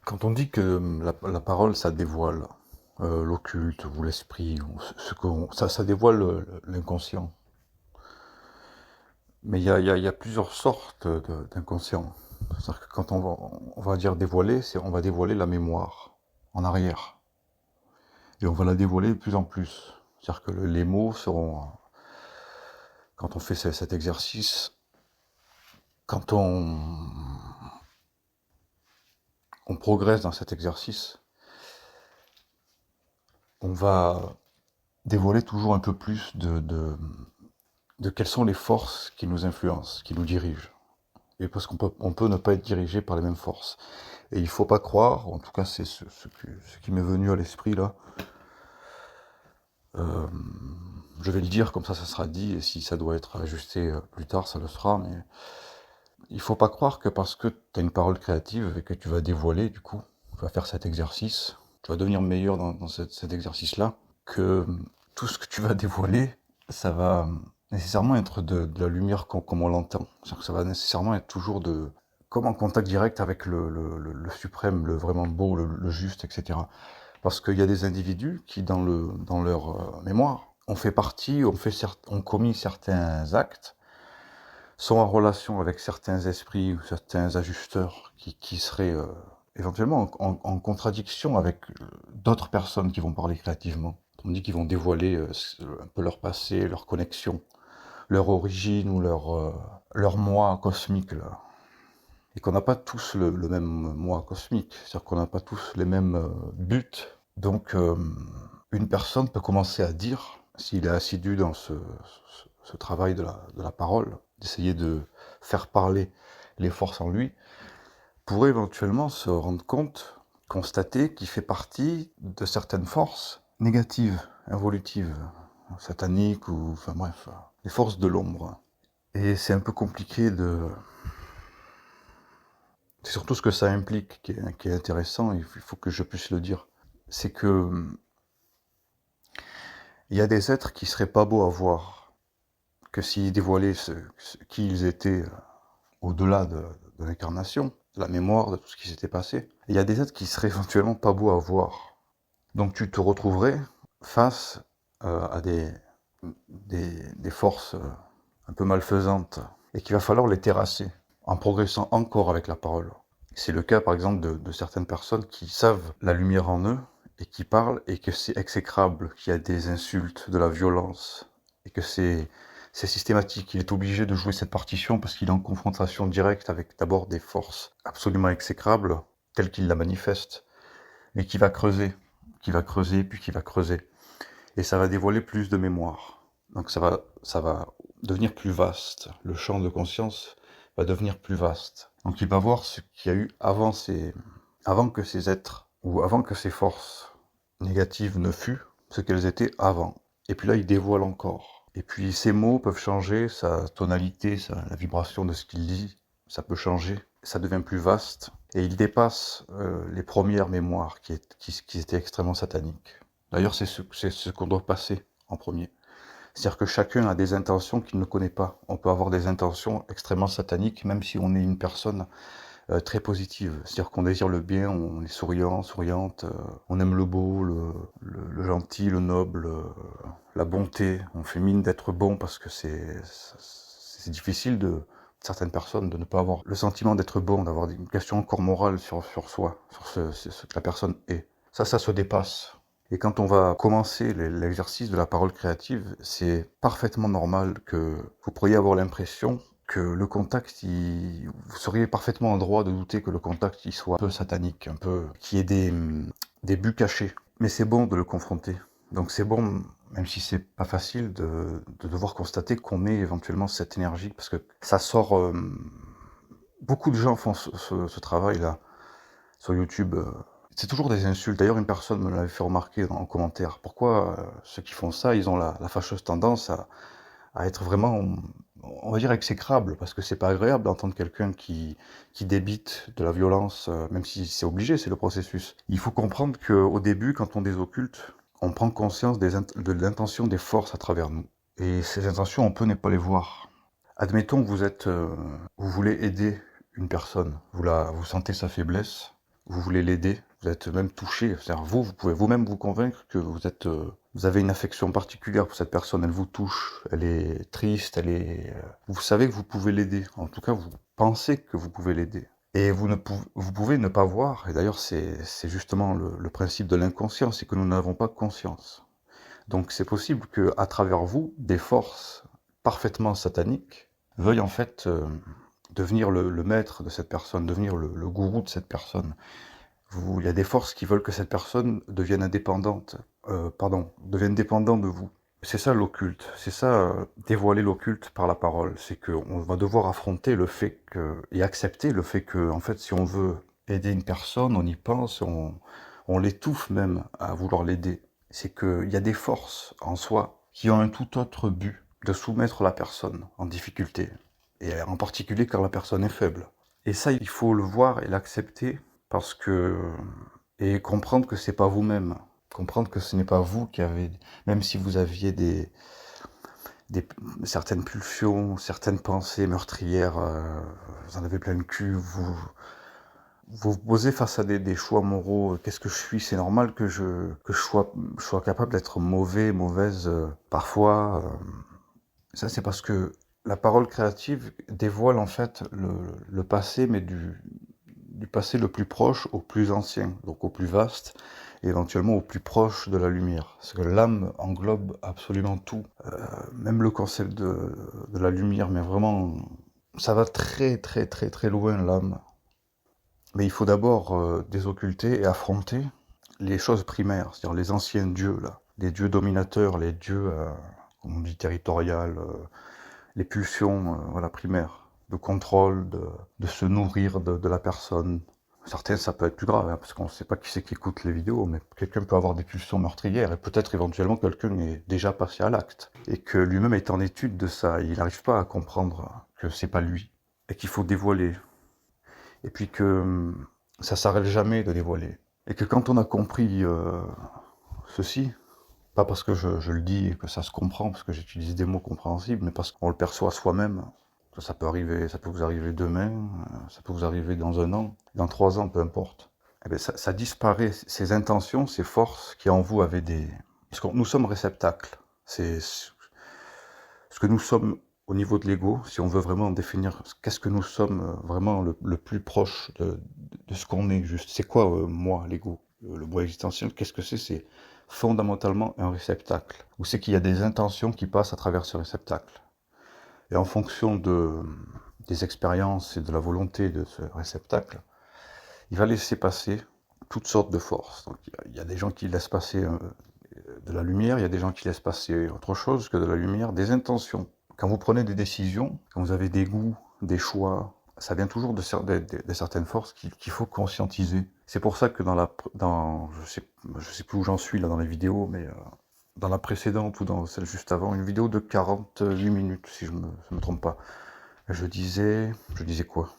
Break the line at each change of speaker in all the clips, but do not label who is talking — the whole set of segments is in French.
Quand on dit que la parole, ça dévoile l'occulte ou l'esprit, ou ça dévoile l'inconscient. Mais il y a plusieurs sortes d'inconscient. C'est-à-dire que quand on va dire dévoiler, on va dévoiler la mémoire en arrière. Et on va la dévoiler de plus en plus. C'est-à-dire que les mots seront, quand on fait cet exercice, quand on progresse dans cet exercice, on va dévoiler toujours un peu plus de quelles sont les forces qui nous influencent, qui nous dirigent. Et parce on peut ne pas être dirigé par les mêmes forces. Et il faut pas croire, en tout cas c'est ce qui m'est venu à l'esprit là, euh, je vais le dire comme ça sera dit, et si ça doit être ajusté plus tard, ça le sera, mais il faut pas croire que parce que tu as une parole créative et que tu vas dévoiler, du coup, tu vas faire cet exercice, tu vas devenir meilleur dans cet exercice-là, que tout ce que tu vas dévoiler, ça va nécessairement être de la lumière comme on l'entend. C'est-à-dire que ça va nécessairement être toujours comme en contact direct avec le suprême, le vraiment beau, le juste, etc. Parce qu'il y a des individus qui, dans leur mémoire, ont commis certains actes, sont en relation avec certains esprits ou certains ajusteurs qui seraient éventuellement en contradiction avec d'autres personnes qui vont parler créativement. On dit qu'ils vont dévoiler un peu leur passé, leur connexion, leur origine ou leur moi cosmique. Là. Et qu'on n'a pas tous le même moi cosmique, c'est-à-dire qu'on n'a pas tous les mêmes buts. Donc une personne peut commencer à dire, s'il est assidu dans ce travail de la parole, d'essayer de faire parler les forces en lui, pourrait éventuellement se rendre compte, constater qu'il fait partie de certaines forces négatives, involutives, sataniques ou, enfin bref, les forces de l'ombre. Et c'est un peu compliqué c'est surtout ce que ça implique qui est intéressant, il faut que je puisse le dire. C'est que il y a des êtres qui seraient pas beaux à voir, que s'ils dévoilaient qui ils étaient au-delà de l'incarnation, de la mémoire, de tout ce qui s'était passé. Il y a des êtres qui seraient éventuellement pas beaux à voir. Donc tu te retrouverais face à des forces un peu malfaisantes et qu'il va falloir les terrasser en progressant encore avec la parole. C'est le cas par exemple de certaines personnes qui savent la lumière en eux et qui parlent et que c'est exécrable, qu'il y a des insultes, de la violence et que c'est systématique. Il est obligé de jouer cette partition parce qu'il est en confrontation directe avec d'abord des forces absolument exécrables telles qu'il la manifeste et qui va creuser, puis qui va creuser. Et ça va dévoiler plus de mémoire. Donc ça va devenir plus vaste. Le champ de conscience va devenir plus vaste. Donc il va voir ce qu'il y a eu avant que ces êtres, ou avant que ces forces négatives ne fussent, ce qu'elles étaient avant. Et puis là, il dévoile encore. Et puis ces mots peuvent changer, sa tonalité, la vibration de ce qu'il dit, ça peut changer. Ça devient plus vaste. Et il dépasse les premières mémoires qui étaient extrêmement sataniques. D'ailleurs, c'est ce qu'on doit passer en premier. C'est-à-dire que chacun a des intentions qu'il ne connaît pas. On peut avoir des intentions extrêmement sataniques, même si on est une personne très positive. C'est-à-dire qu'on désire le bien, on est souriant, souriante, on aime le beau, le gentil, le noble, la bonté. On fait mine d'être bon parce que c'est difficile certaines personnes de ne pas avoir le sentiment d'être bon, d'avoir une question encore morale sur soi, sur ce que la personne est. Ça se dépasse. Et quand on va commencer l'exercice de la parole créative, c'est parfaitement normal que vous pourriez avoir l'impression que le contact, vous seriez parfaitement en droit de douter que le contact il soit un peu satanique, qu'il y ait des buts cachés. Mais c'est bon de le confronter. Donc c'est bon, même si c'est pas facile, de devoir constater qu'on met éventuellement cette énergie, parce que ça sort... beaucoup de gens font ce travail-là sur YouTube. C'est toujours des insultes. D'ailleurs, une personne me l'avait fait remarquer en commentaire. Pourquoi ceux qui font ça, ils ont la fâcheuse tendance à être vraiment, on va dire, exécrables, parce que c'est pas agréable d'entendre quelqu'un qui débite de la violence, même si c'est obligé, c'est le processus. Il faut comprendre qu'au début, quand on désocculte, on prend conscience de l'intention des forces à travers nous. Et ces intentions, on peut ne pas les voir. Admettons que vous voulez aider une personne, vous sentez sa faiblesse, vous voulez l'aider, vous êtes même touché, c'est-à-dire vous pouvez vous-même vous convaincre que vous avez une affection particulière pour cette personne, elle vous touche, elle est triste, vous savez que vous pouvez l'aider, en tout cas vous pensez que vous pouvez l'aider. Et vous pouvez ne pas voir, et d'ailleurs c'est justement le principe de l'inconscient, c'est que nous n'avons pas conscience. Donc c'est possible que à travers vous, des forces parfaitement sataniques veuillent en fait devenir le maître de cette personne, devenir le gourou de cette personne. Il y a des forces qui veulent que cette personne devienne devienne dépendante de vous. C'est ça l'occulte, c'est ça dévoiler l'occulte par la parole, c'est qu'on va devoir affronter le fait et accepter le fait que, en fait, si on veut aider une personne, on y pense, on l'étouffe même à vouloir l'aider. C'est qu'il y a des forces en soi qui ont un tout autre but, de soumettre la personne en difficulté, et en particulier quand la personne est faible. Et ça, il faut le voir et l'accepter, et comprendre que c'est pas vous-même. Comprendre que ce n'est pas vous qui avez, même si vous aviez certaines pulsions, certaines pensées meurtrières, vous en avez plein le cul, vous vous posez face à des choix moraux. Qu'est-ce que je suis? C'est normal que je sois capable d'être mauvaise, parfois. Ça, c'est parce que la parole créative dévoile en fait le passé, mais du passé le plus proche au plus ancien, donc au plus vaste, et éventuellement au plus proche de la lumière. Parce que l'âme englobe absolument tout, même le concept de la lumière, mais vraiment, ça va très très très très loin l'âme. Mais il faut d'abord désocculter et affronter les choses primaires, c'est-à-dire les anciens dieux, là, les dieux dominateurs, les dieux, comme on dit, territoriales, les pulsions voilà, primaires, de contrôle, de se nourrir de la personne. Certains, ça peut être plus grave, hein, parce qu'on ne sait pas qui c'est qui écoute les vidéos, mais quelqu'un peut avoir des pulsions meurtrières, et peut-être éventuellement quelqu'un est déjà passé à l'acte, et que lui-même est en étude de ça, et il n'arrive pas à comprendre que c'est pas lui, et qu'il faut dévoiler. Et puis que ça s'arrête jamais de dévoiler. Et que quand on a compris ceci, pas parce que je le dis et que ça se comprend, parce que j'utilise des mots compréhensibles, mais parce qu'on le perçoit soi-même. Ça peut arriver, ça peut vous arriver demain, ça peut vous arriver dans 1 an, dans 3 ans, peu importe. Eh bien, ça disparaît, ces intentions, ces forces qui en vous avaient des... Parce que nous sommes réceptacles. C'est ce que nous sommes au niveau de l'ego, si on veut vraiment définir qu'est-ce que nous sommes vraiment le plus proche de ce qu'on est juste. C'est quoi moi, l'ego? Le moi existentiel, qu'est-ce que c'est? C'est fondamentalement un réceptacle. Ou c'est qu'il y a des intentions qui passent à travers ce réceptacle. Et en fonction des expériences et de la volonté de ce réceptacle, il va laisser passer toutes sortes de forces. Donc, il y a des gens qui laissent passer de la lumière, il y a des gens qui laissent passer autre chose que de la lumière, des intentions. Quand vous prenez des décisions, quand vous avez des goûts, des choix, ça vient toujours de certaines forces qu'il faut conscientiser. C'est pour ça que je sais plus où j'en suis là dans les vidéos, mais dans la précédente ou dans celle juste avant, une vidéo de 48 minutes, si je me trompe pas. Je disais quoi?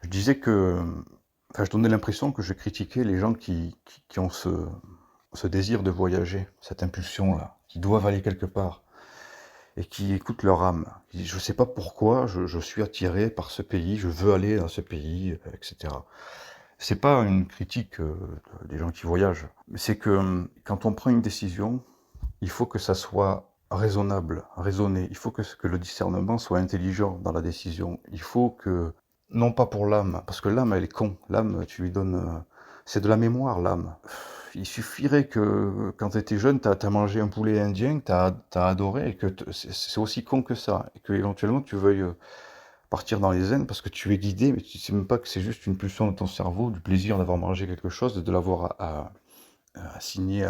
Je disais je donnais l'impression que je critiquais les gens qui ont ce désir de voyager, cette impulsion-là, qui doivent aller quelque part, et qui écoutent leur âme. Je ne sais pas pourquoi je suis attiré par ce pays, je veux aller dans ce pays, etc. C'est pas une critique des gens qui voyagent, mais c'est que quand on prend une décision, il faut que ça soit raisonnable, raisonné. Il faut que le discernement soit intelligent dans la décision. Il faut que, non pas pour l'âme, parce que l'âme, elle est con. L'âme, tu lui donnes... c'est de la mémoire, l'âme. Il suffirait que, quand tu étais jeune, t'as mangé un poulet indien, t'as adoré, et que c'est aussi con que ça. Et que, éventuellement, tu veuilles partir dans les zen parce que tu es guidé, mais tu sais même pas que c'est juste une pulsion de ton cerveau, du plaisir d'avoir mangé quelque chose, de l'avoir assigné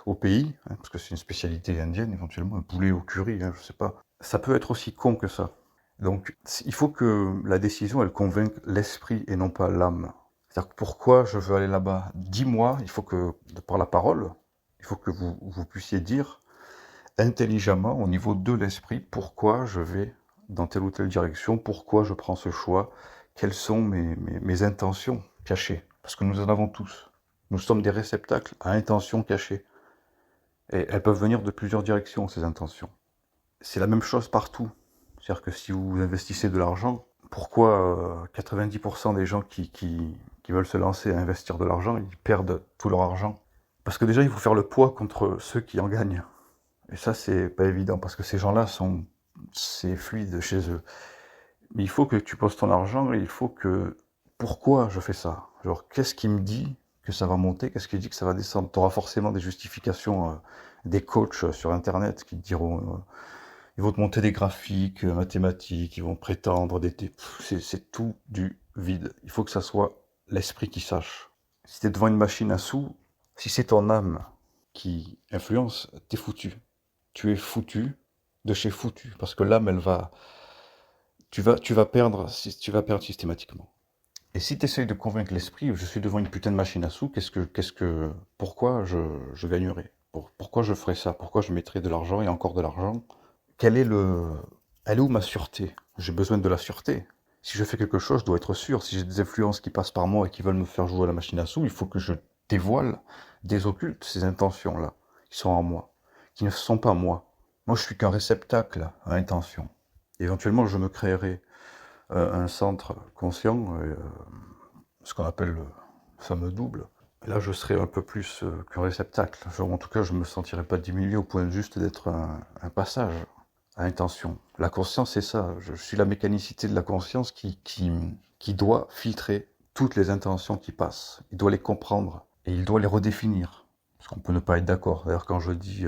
au pays, hein, parce que c'est une spécialité indienne, éventuellement, un poulet au curry, hein, je sais pas. Ça peut être aussi con que ça. Donc, il faut que la décision, elle convainque l'esprit et non pas l'âme. C'est-à-dire que pourquoi je veux aller là-bas? Dis-moi, il faut que, par la parole, il faut que vous puissiez dire intelligemment, au niveau de l'esprit, pourquoi je vais dans telle ou telle direction, pourquoi je prends ce choix, quelles sont mes intentions cachées. Parce que nous en avons tous. Nous sommes des réceptacles à intentions cachées. Et elles peuvent venir de plusieurs directions, ces intentions. C'est la même chose partout. C'est-à-dire que si vous investissez de l'argent, Pourquoi 90% des gens qui veulent se lancer à investir de l'argent, ils perdent tout leur argent? Parce que déjà, il faut faire le poids contre ceux qui en gagnent. Et ça, c'est pas évident, parce que ces gens-là c'est fluide chez eux. Mais il faut que tu poses ton argent, et il faut que, pourquoi je fais ça? Genre, qu'est-ce qui me dit que ça va monter? Qu'est-ce qui dit que ça va descendre? Tu auras forcément des justifications, des coachs sur Internet qui te diront, ils vont te monter des graphiques mathématiques, ils vont prétendre c'est tout du vide. Il faut que ça soit l'esprit qui sache. Si t'es devant une machine à sous, si c'est ton âme qui influence, t'es foutu. Tu es foutu de chez foutu, parce que l'âme, tu vas perdre systématiquement. Et si tu essayes de convaincre l'esprit, je suis devant une putain de machine à sous, pourquoi je gagnerais? Pourquoi je ferais ça? Pourquoi je mettrais de l'argent et encore de l'argent? Elle est où ma sûreté? J'ai besoin de la sûreté. Si je fais quelque chose, je dois être sûr. Si j'ai des influences qui passent par moi et qui veulent me faire jouer à la machine à sous, il faut que je dévoile, désocculte ces intentions-là, qui sont en moi, qui ne sont pas moi. Moi, je suis qu'un réceptacle à intention. Éventuellement, je me créerai un centre conscient, ce qu'on appelle le fameux double. Et là, je serai un peu plus qu'un réceptacle. En tout cas, je ne me sentirai pas diminué au point juste d'être un passage à intention. La conscience, c'est ça. Je suis la mécanicité de la conscience qui doit filtrer toutes les intentions qui passent. Il doit les comprendre et il doit les redéfinir. Parce qu'on peut ne pas être d'accord. D'ailleurs, quand je dis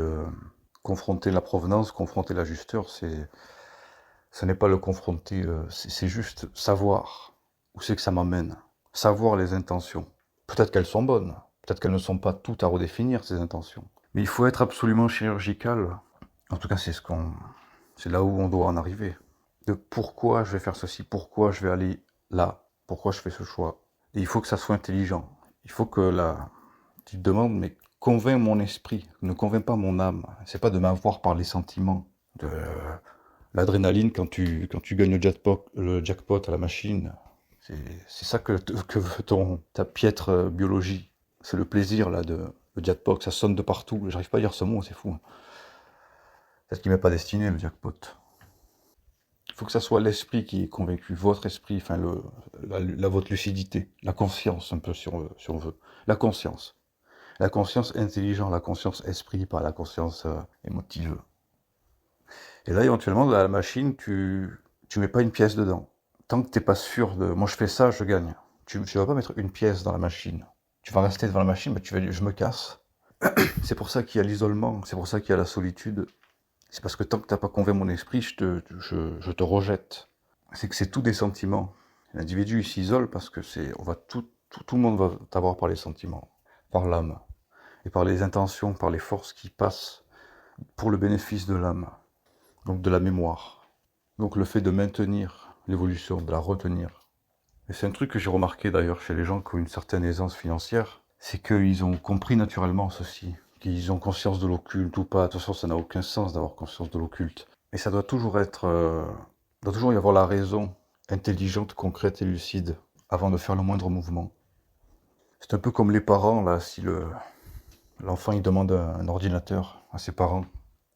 confronter la provenance, confronter l'ajusteur, ce n'est pas le confronter, c'est juste savoir où c'est que ça m'amène. Savoir les intentions. Peut-être qu'elles sont bonnes. Peut-être qu'elles ne sont pas toutes à redéfinir, ces intentions. Mais il faut être absolument chirurgical. En tout cas, c'est là où on doit en arriver. De pourquoi je vais faire ceci, pourquoi je vais aller là, pourquoi je fais ce choix. Et il faut que ça soit intelligent. Il faut que tu te demandes, mais convainc mon esprit, ne convainc pas mon âme. C'est pas de m'avoir par les sentiments, de l'adrénaline quand tu gagnes le jackpot à la machine. C'est ça que veut ta piètre biologie. C'est le plaisir là le jackpot, ça sonne de partout. J'arrive pas à dire ce mot, c'est fou. Peut-être qu'il m'est pas destiné le jackpot. Il faut que ça soit l'esprit qui est convaincu, votre esprit, enfin votre lucidité, la conscience un peu si on veut. La conscience intelligente, la conscience esprit, pas la conscience émotive. Et là, éventuellement, dans la machine, tu mets pas une pièce dedans. Tant que t'es pas sûr de, moi je fais ça, je gagne. Tu vas pas mettre une pièce dans la machine. Tu vas rester devant la machine, mais tu vas dire, je me casse. C'est pour ça qu'il y a l'isolement, c'est pour ça qu'il y a la solitude. C'est parce que tant que t'as pas convaincu mon esprit, je te rejette. C'est que c'est tout des sentiments. L'individu, il s'isole parce que tout le monde va t'avoir par les sentiments, par l'âme, et par les intentions, par les forces qui passent pour le bénéfice de l'âme. Donc de la mémoire. Donc le fait de maintenir l'évolution, de la retenir. Et c'est un truc que j'ai remarqué d'ailleurs chez les gens qui ont une certaine aisance financière, c'est qu'ils ont compris naturellement ceci, qu'ils ont conscience de l'occulte ou pas. De toute façon, ça n'a aucun sens d'avoir conscience de l'occulte. Et ça doit toujours doit toujours y avoir la raison intelligente, concrète et lucide avant de faire le moindre mouvement. C'est un peu comme les parents là, si l'enfant il demande un ordinateur à ses parents.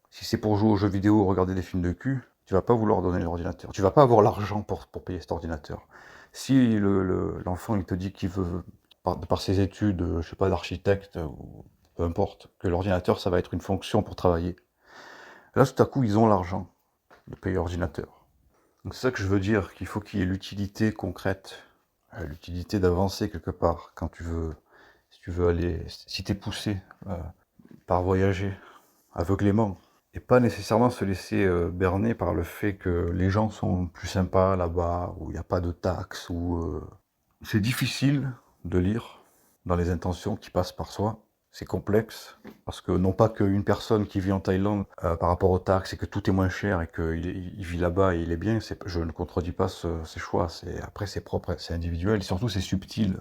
Si c'est pour jouer aux jeux vidéo ou regarder des films de cul, tu vas pas vouloir donner l'ordinateur. Tu vas pas avoir l'argent pour payer cet ordinateur. Si l'enfant il te dit qu'il veut, par ses études, je sais pas, d'architecte, ou peu importe, que l'ordinateur ça va être une fonction pour travailler. Là tout à coup ils ont l'argent de payer l'ordinateur. Donc c'est ça que je veux dire, qu'il faut qu'il y ait l'utilité concrète, l'utilité d'avancer quelque part quand si tu veux aller, si t'es poussé par voyager aveuglément. Et pas nécessairement se laisser berner par le fait que les gens sont plus sympas là-bas, où il n'y a pas de taxes, où c'est difficile de lire dans les intentions qui passent par soi. C'est complexe, parce que non pas qu'une personne qui vit en Thaïlande par rapport aux taxes et que tout est moins cher et qu'il vit là-bas et il est bien, je ne contredis pas ses choix, après c'est propre, c'est individuel et surtout c'est subtil.